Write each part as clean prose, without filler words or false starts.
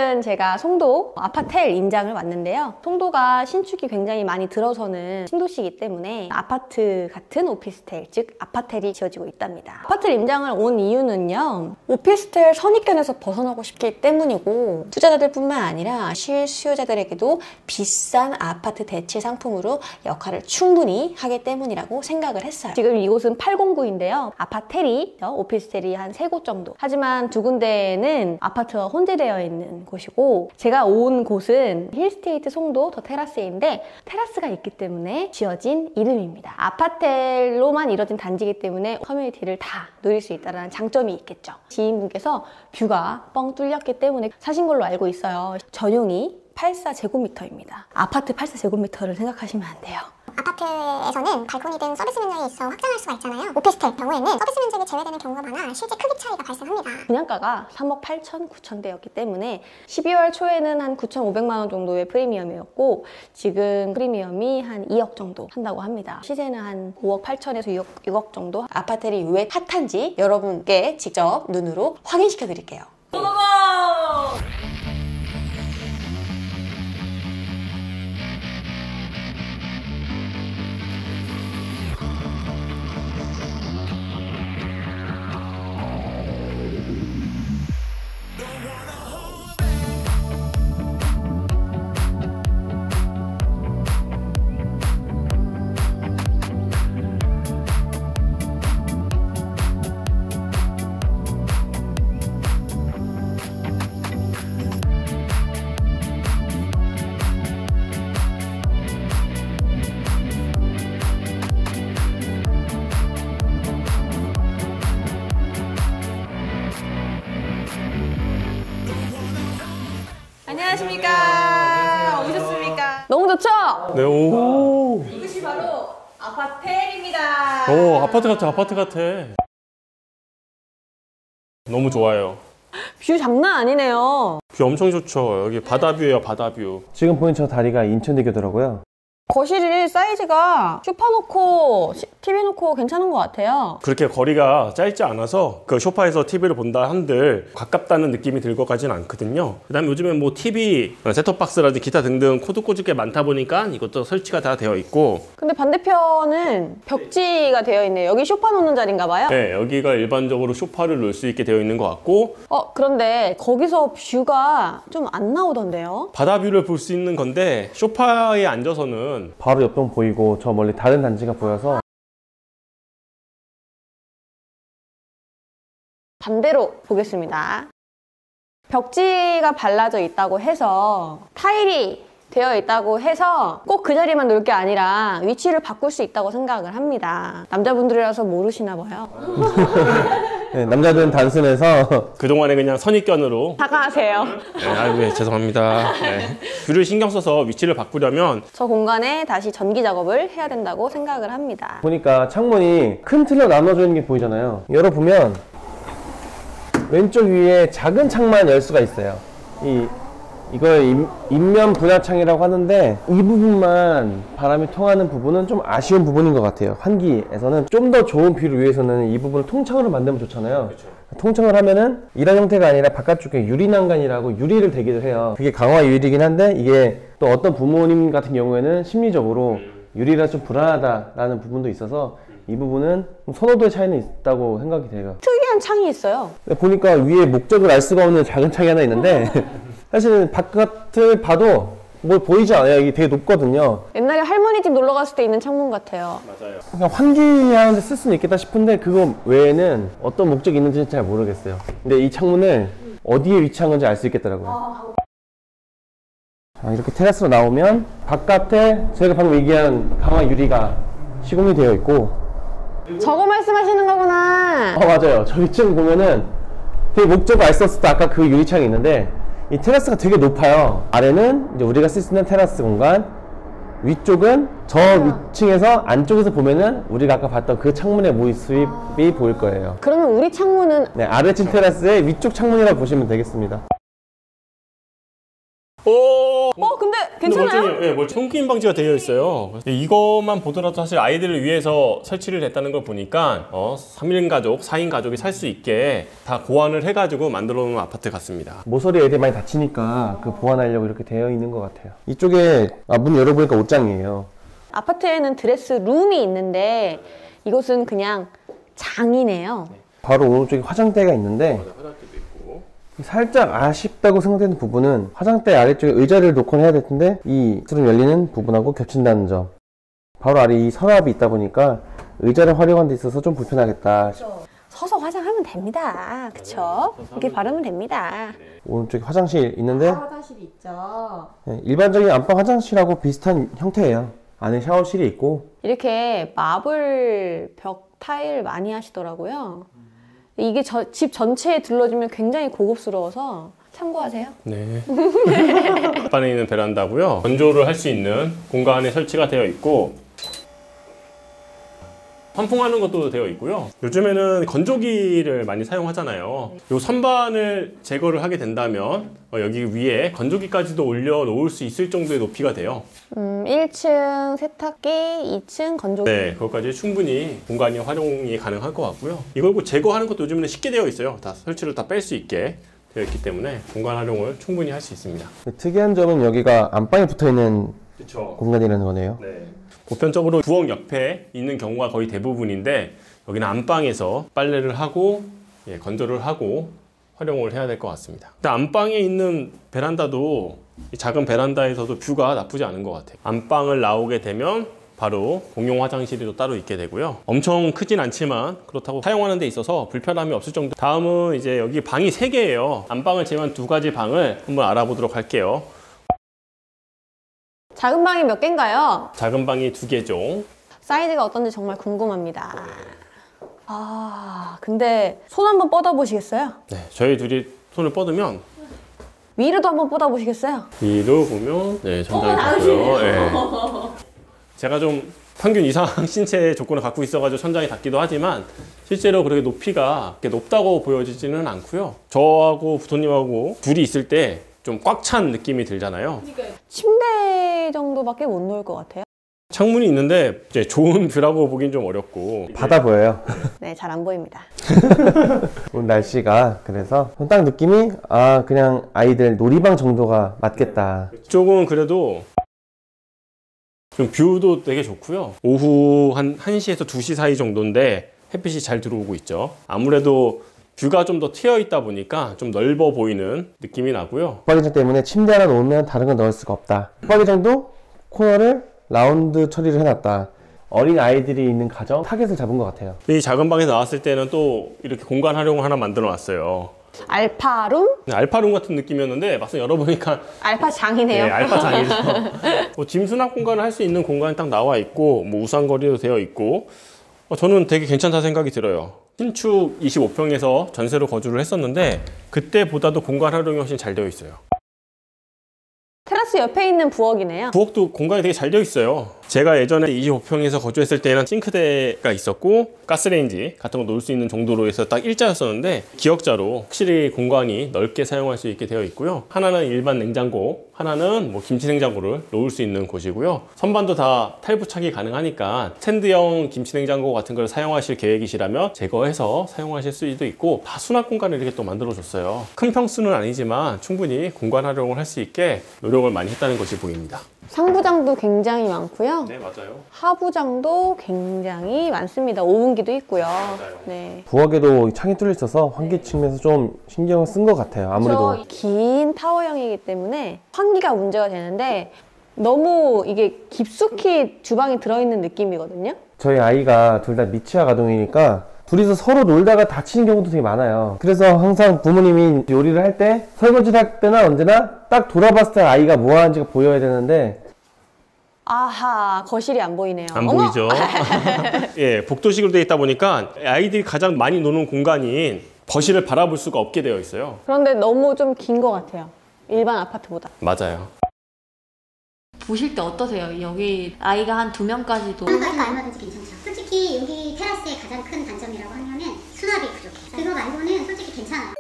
오늘은 제가 송도 아파텔 임장을 왔는데요. 송도가 신축이 굉장히 많이 들어서는 신도시이기 때문에 아파트 같은 오피스텔, 즉 아파텔이 지어지고 있답니다. 아파텔 임장을 온 이유는요, 오피스텔 선입견에서 벗어나고 싶기 때문이고, 투자자들 뿐만 아니라 실수요자들에게도 비싼 아파트 대체 상품으로 역할을 충분히 하기 때문이라고 생각을 했어요. 지금 이곳은 809인데요. 아파텔이 오피스텔이 한 3곳 정도. 하지만 2군데는 아파트와 혼재되어 있는 곳이고, 제가 온 곳은 힐스테이트 송도 더 테라스인데 테라스가 있기 때문에 지어진 이름입니다. 아파텔로만 이뤄진 단지이기 때문에 커뮤니티를 다 누릴 수 있다는 장점이 있겠죠. 지인분께서 뷰가 뻥 뚫렸기 때문에 사신 걸로 알고 있어요. 전용이 84제곱미터입니다. 아파트 84제곱미터를 생각하시면 안 돼요. 아파트에서는 발코니등 서비스 면적이 있어 확장할 수가 있잖아요. 오피스텔 경우에는 서비스 면적이 제외되는 경우가 많아 실제 크기 차이가 발생합니다. 분양가가 3억 8천, 9천대였기 때문에 12월 초에는 한 9,500만 원 정도의 프리미엄이었고, 지금 프리미엄이 한 2억 정도 한다고 합니다. 시세는 한 5억 8천에서 6억 정도. 아파텔이 왜 핫한지 여러분께 직접 눈으로 확인시켜 드릴게요. 고고고! 안녕하십니까. 오셨습니까? 너무 좋죠? 네, 오. 이것이 바로 아파텔입니다. 오, 아파트 같아, 아파트 같아. 너무 좋아요. 뷰 장난 아니네요. 뷰 엄청 좋죠. 여기 바다뷰예요, 바다뷰. 지금 보이는 저 다리가 인천대교더라고요. 거실이 사이즈가 소파 놓고 TV 놓고 괜찮은 것 같아요. 그렇게 거리가 짧지 않아서 그 소파에서 TV를 본다 한들 가깝다는 느낌이 들 것 같지는 않거든요. 그 다음에 요즘엔 뭐 TV, 셋톱박스라든지 기타 등등 코드 꽂을 게 많다 보니까 이것도 설치가 다 되어 있고. 근데 반대편은 벽지가 되어 있네요. 여기 소파 놓는 자리인가 봐요? 네, 여기가 일반적으로 소파를 놓을 수 있게 되어 있는 것 같고. 그런데 거기서 뷰가 좀 안 나오던데요? 바다뷰를 볼 수 있는 건데 소파에 앉아서는 바로 옆동 보이고 저 멀리 다른 단지가 보여서. 반대로 보겠습니다. 벽지가 발라져 있다고 해서, 타일이 되어 있다고 해서 꼭 그 자리만 놓을 게 아니라 위치를 바꿀 수 있다고 생각을 합니다. 남자분들이라서 모르시나 봐요. 네, 남자들은 단순해서 그동안에 그냥 선입견으로. 사과하세요. 네, 아이고, 네, 죄송합니다. 네. 뷰를 신경 써서 위치를 바꾸려면 저 공간에 다시 전기 작업을 해야 된다고 생각을 합니다. 보니까 창문이 큰 틀로 나눠져 있는 게 보이잖아요. 열어보면 왼쪽 위에 작은 창만 열 수가 있어요. 이걸 인면 분화창이라고 하는데, 이 부분만 바람이 통하는 부분은 좀 아쉬운 부분인 것 같아요. 환기에서는 좀 더 좋은 뷰를 위해서는 이 부분을 통창으로 만들면 좋잖아요. 그쵸. 통창을 하면은 이런 형태가 아니라 바깥쪽에 유리난간이라고 유리를 대기를 해요. 그게 강화 유리이긴 한데, 이게 또 어떤 부모님 같은 경우에는 심리적으로 유리라 좀 불안하다라는 부분도 있어서 이 부분은 선호도의 차이는 있다고 생각이 돼요. 특이한 창이 있어요. 보니까 위에 목적을 알 수가 없는 작은 창이 하나 있는데 사실은 바깥을 봐도 뭐 보이지 않아요. 이게 되게 높거든요. 옛날에 할머니 집 놀러 갔을 때 있는 창문 같아요. 맞아요. 그냥 환기하는 데 쓸 수는 있겠다 싶은데 그거 외에는 어떤 목적이 있는지는 잘 모르겠어요. 근데 이 창문을 어디에 위치한 건지 알 수 있겠더라고요. 자, 이렇게 테라스로 나오면 바깥에 저희가 방금 얘기한 강화 유리가 시공이 되어 있고. 저거 말씀하시는 거구나. 맞아요. 저 위층 보면은 되게 목적을 알 수 없을 때 아까 그 유리창이 있는데, 이 테라스가 되게 높아요. 아래는 이제 우리가 쓸 수 있는 테라스 공간, 위쪽은 저 위층에서 안쪽에서 보면은 우리가 아까 봤던 그 창문의 모습이 보일 거예요. 그러면 우리 창문은 네, 아래층 테라스의 위쪽 창문이라고 보시면 되겠습니다. 근데 괜찮아요? 예, 손기임 방지가 되어 있어요. 이것만 보더라도 사실 아이들을 위해서 설치를 했다는 걸 보니까 3인 가족, 4인 가족이 살 수 있게 다 고안을 해가지고 만들어 놓은 아파트 같습니다. 모서리 애들이 많이 다치니까 그 보완하려고 이렇게 되어 있는 것 같아요. 이쪽에 문 열어보니까 옷장이에요. 아파트에는 드레스 룸이 있는데 이곳은 그냥 장이네요. 바로 오른쪽에 화장대가 있는데 살짝 아쉽다고 생각되는 부분은 화장대 아래쪽에 의자를 놓곤 해야 될 텐데 이 스룸 열리는 부분하고 겹친다는 점. 바로 아래 이 서랍이 있다 보니까 의자를 활용하는 데 있어서 좀 불편하겠다. 서서 화장하면 됩니다. 그쵸? 이렇게 바르면 됩니다. 오른쪽에 화장실 있는데 화장실이 있죠. 네, 일반적인 안방 화장실하고 비슷한 형태예요. 안에 샤워실이 있고 이렇게 마블 벽 타일 많이 하시더라고요. 이게 집 전체에 둘러주면 굉장히 고급스러워서 참고하세요. 네. 앞방에 있는 베란다고요. 건조를 할 수 있는 공간에 설치가 되어 있고 환풍하는 것도 되어 있고요. 요즘에는 건조기를 많이 사용하잖아요. 이 선반을 제거를 하게 된다면 여기 위에 건조기까지도 올려놓을 수 있을 정도의 높이가 돼요. 1층 세탁기, 2층 건조기. 네, 그것까지 충분히 공간이 활용이 가능할 것 같고요. 이걸 제거하는 것도 요즘에는 쉽게 되어 있어요. 다 설치를 다 뺄 수 있게 되어 있기 때문에 공간 활용을 충분히 할 수 있습니다. 특이한 점은 여기가 안방에 붙어있는 그렇죠. 공간이라는 거네요. 네. 보편적으로 부엌 옆에 있는 경우가 거의 대부분인데 여기는 안방에서 빨래를 하고 건조를 하고 활용을 해야 될 것 같습니다. 근데 안방에 있는 베란다도 이 작은 베란다에서도 뷰가 나쁘지 않은 것 같아요. 안방을 나오게 되면 바로 공용 화장실이 또 따로 있게 되고요. 엄청 크진 않지만 그렇다고 사용하는 데 있어서 불편함이 없을 정도. 다음은 이제 여기 방이 3개예요. 안방을 제외한 2가지 방을 한번 알아보도록 할게요. 작은 방이 몇 개인가요? 작은 방이 2개죠. 사이즈가 어떤지 정말 궁금합니다. 근데 손 한번 뻗어보시겠어요? 네, 저희 둘이 손을 뻗으면 위로도 한번 뻗어보시겠어요? 위로 보면 네, 천장이 닿고요. 네. 제가 좀 평균 이상 신체 조건을 갖고 있어가지고 천장이 닿기도 하지만 실제로 그렇게 높이가 그렇게 높다고 보여지지는 않고요. 저하고 부모님하고 둘이 있을 때 좀 꽉 찬 느낌이 들잖아요. 침대 정도밖에 못 놓을 것 같아요. 창문이 있는데 이제 좋은 뷰라고 보긴 좀 어렵고 바다 보여요. 네, 잘 안 보입니다. 오늘 날씨가 그래서 딱 느낌이 그냥 아이들 놀이방 정도가 맞겠다. 이쪽은 그래도 좀 뷰도 되게 좋고요. 오후 한 1시에서 2시 사이 정도인데 햇빛이 잘 들어오고 있죠. 아무래도 뷰가 좀 더 트여 있다 보니까 좀 넓어 보이는 느낌이 나고요. 붙박이장 때문에 침대 하나 놓으면 다른 건 넣을 수가 없다. 붙박이장도 코너를 라운드 처리를 해놨다. 어린 아이들이 있는 가정 타겟을 잡은 것 같아요. 이 작은 방에서 나왔을 때는 또 이렇게 공간 활용을 하나 만들어 놨어요. 알파룸? 알파룸 같은 느낌이었는데 막상 열어보니까 알파장이네요. 네, 알파장이죠. 짐 수납 공간을 할 수 있는 공간이 딱 나와 있고 우산거리도 되어 있고 저는 되게 괜찮다 생각이 들어요. 신축 25평에서 전세로 거주를 했었는데 그때보다도 공간 활용이 훨씬 잘 되어 있어요. 테라스 옆에 있는 부엌이네요. 부엌도 공간이 되게 잘 되어 있어요. 제가 예전에 25평에서 거주했을 때는 싱크대가 있었고 가스레인지 같은 거 놓을 수 있는 정도로 해서 딱 일자였었는데 기역자로 확실히 공간이 넓게 사용할 수 있게 되어 있고요. 하나는 일반 냉장고, 하나는 김치 냉장고를 놓을 수 있는 곳이고요. 선반도 다 탈부착이 가능하니까 스탠드형 김치 냉장고 같은 걸 사용하실 계획이시라면 제거해서 사용하실 수도 있고 다 수납 공간을 이렇게 또 만들어 줬어요. 큰 평수는 아니지만 충분히 공간 활용을 할 수 있게 노력을 많이 했다는 것이 보입니다. 상부장도 굉장히 많고요. 네, 맞아요. 하부장도 굉장히 많습니다. 오븐기도 있고요. 맞아요. 네. 부엌에도 창이 뚫려 있어서 환기 측면에서 좀 신경을 쓴 것 같아요. 아무래도 긴 타워형이기 때문에 환기가 문제가 되는데 너무 이게 깊숙이 주방에 들어있는 느낌이거든요. 저희 아이가 둘 다 미취학 아동이니까 둘이서 서로 놀다가 다치는 경우도 되게 많아요. 그래서 항상 부모님이 요리를 할 때 설거지를 할 때나 언제나 딱 돌아봤을 때 아이가 뭐 하는지가 보여야 되는데 아하, 거실이 안 보이네요. 안 어머! 보이죠? 예, 복도식으로 되어 있다 보니까 아이들이 가장 많이 노는 공간인 거실을 바라볼 수가 없게 되어 있어요. 그런데 너무 좀 긴 것 같아요. 일반 아파트보다. 맞아요. 보실 때 어떠세요? 여기 아이가 한 2명까지도 그러니까 얼마든지 괜찮죠. 솔직히 여기 테라스의 가장 큰 단점이라고 하면은 수납이 부족해. 그거 말고는 솔직히 괜찮아요.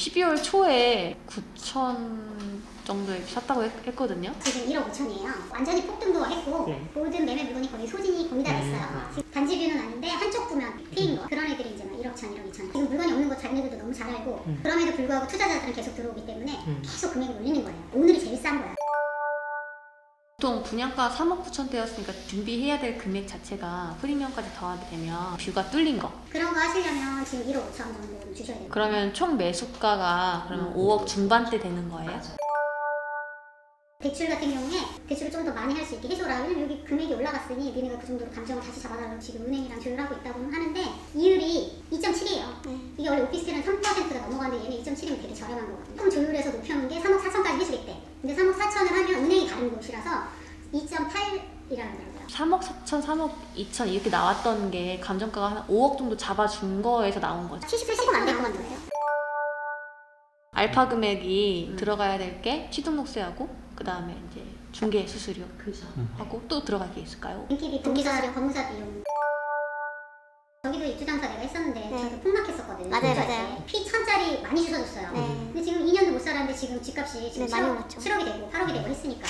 12월 초에 9천 정도에 샀다고 했거든요. 지금 1억 5천이에요. 완전히 폭등도 했고 모든 매매 물건이 거의 소진이 거의 다 됐어요. 지금 단지 뷰는 아닌데 한쪽 부면 피인 거. 그런 애들이 이제 막 1억 천, 1억 2천. 지금 물건이 없는 거 자기네들도 너무 잘 알고 그럼에도 불구하고 투자자들은 계속 들어오기 때문에 계속 금액을 올리는 거예요. 오늘이 제일 싼 거야. 보통 분양가 3억 9천대였으니까 준비해야 될 금액 자체가 프리미엄까지 더하게 되면 뷰가 뚫린 거. 그런 거 하시려면 지금 1억 5천 정도 주셔야 돼요. 그러면 총 매수가가 그러면 5억 중반대 되는 거예요? 대출 같은 경우에 대출을 좀 더 많이 할 수 있게 해줘라. 왜냐면 여기 금액이 올라갔으니 니네가 그 정도로 감정을 다시 잡아달라고 지금 은행이랑 조율을 하고 있다고 하는데 이율이 2.7이에요. 이게 원래 오피스텔은 3%가 넘어가는데 얘는 2.7이면 되게 저렴한 거거든요. 조금 조율해서 높여놓은 게 3억 4천까지 해주겠대. 근데 3억 4천을 하면 은행이 다른 곳이라서 2.8이라고 하더라고요. 3억 4천, 3억 2천 이렇게 나왔던 게 감정가가 한 5억 정도 잡아준 거에서 나온 거죠. 70% 안 될 것 같은데요. 알파 금액이 들어가야 될 게 취등록세하고 그 다음에 이제 중개 수수료 하고 또 들어갈 게 있을까요? 인기비, 등기사료, 법무사 비용. 저기도 입주장사 내가 했었는데 저도 폭락했었거든요. 맞아요. 피 1,000짜리 많이 주워줬어요. 근데 지금 2년도 못 살았는데 지금 집값이 지금 많이 올랐죠. 7억이 되고 8억이 되고 했으니까